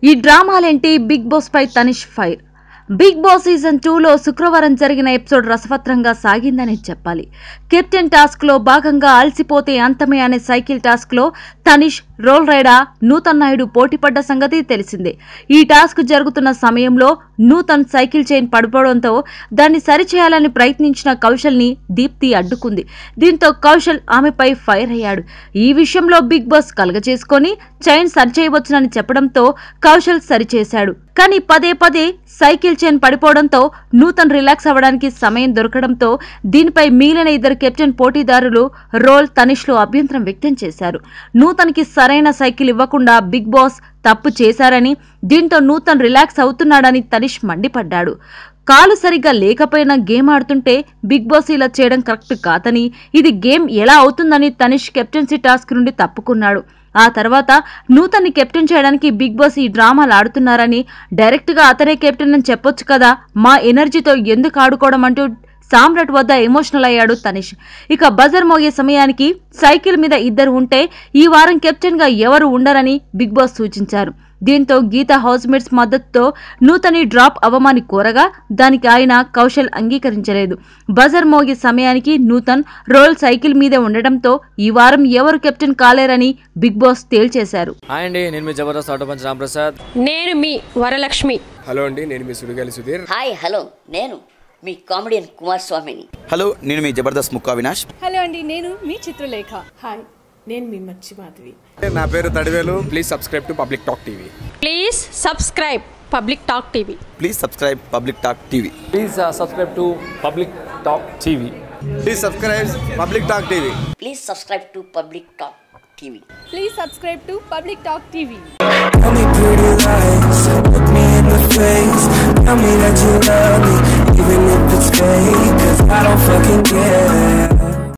ఈ డ్రామాలేంటి Bigg Boss పై Tanish fire. Bigg Boss season 2లో శుక్రవారం జరిగిన ఎపిసోడ్ రసవత్రంగా సాగిందని చెప్పాలి. కెప్టెన్ టాస్క్ లో భాగంగా అలసిపోతే అంతమే అనే సైకిల్ టాస్క్ లో తనిష్, రోల్ రైడర్ నూతన్ నాయుడు పోటీపడ్డ సంగతి తెలిసిందే. ఈ టాస్క్ జరుగుతున్న సమయంలో నూతన్ సైకిల్ చైన్ పడిపోవడంతో దాన్ని సరిచేయాలని ప్రయత్నించిన కౌశల్ ని దీప్తి అడ్డుకుంది. దీంతో కౌశల్ ఆమెపై ఫైర్ అయ్యాడు. ఈ విషయంలో బిగ్ బాస్ కలగచేసుకొని చైన్ సరిచేయవచ్చునని చెప్పడంతో కౌశల్ సరిచేశాడు. కానీ పదే పదే సైకిల్ చైన్ పడిపోవడంతో నూతన్ రిలాక్స్ అవ్వడానికి సమయం దొరకడంతో దీనిపై మిగిలిన ఇద్దరు కెప్టెన్ పోటీదారులు రోల్, తనిష్లు అభ్యంతరం వ్యక్తం చేశారు. నూతన్ కి సరైన సైకిల్ ఇవ్వకుండా బిగ్ బాస్ తప్పు చేశారని, దీంతో నూతన్ రిలాక్స్ అవుతున్నాడని తనిష్ మండిపడ్డాడు. కాలు సరిగ్గా లేకపోయినా గేమ్ ఆడుతుంటే బిగ్ బాస్ ఇలా చేయడం కరెక్ట్ కాదని, ఇది గేమ్ ఎలా అవుతుందని తనిష్ కెప్టెన్సీ టాస్క్ నుండి తప్పుకున్నాడు. ఆ తర్వాత నూతన్ని కెప్టెన్ చేయడానికి బిగ్ బాస్ ఈ డ్రామాలు ఆడుతున్నారని, డైరెక్ట్ గా అతనే కెప్టెన్ అని చెప్పొచ్చు కదా, మా ఎనర్జీతో ఎందుకు ఆడుకోవడం అంటూ సామ్రాట్ వద్ద ఎమోషనల్ అయ్యాడు తనిష్. ఇక బజర్ మోగే సమయానికి సైకిల్ మీద ఇద్దరు ఉంటే ఈ వారం కెప్టెన్ గా ఎవరు ఉండరని బిగ్ బాస్ సూచించారు. దీంతో గీతా హౌస్మేట్స్ మద్దతుతో నూతని డ్రాప్ అవ్వమని కోరగా దానికి ఆయన కౌశల్ అంగీకరించలేదు. బజర్ మోగే సమయానికి నూతన్, రోల్ సైకిల్ మీదే ఉండడంతో ఈ వారం ఎవరు కెప్టెన్ కాలేరని బిగ్ బాస్ తేల్చేశారు. హాయ్ అండి, నేను మీ జబర్దస్త్ ఆటోపంచ్ రాంప్రసాద్. నేను మీ వరలక్ష్మి. హలో అండి, నేను మీ సుడిగాలి సుధీర్. హాయ్ హలో, నేను మీ కామెడియన్ కుమార్ స్వామిని. హలో, నేను మీ జబర్దస్త్ ముక్కా వినాష్. హలో అండి, నేను మీ చిత్రలేఖ. హాయ్, నేను మీ మచ్చి మాధవి. నా పేరు Thadivelu. Please subscribe to public talk TV. Please subscribe public talk TV. Please subscribe public talk TV. Please subscribe to public talk TV. Please subscribe public talk TV. Please subscribe to public talk TV. Please subscribe to public talk TV.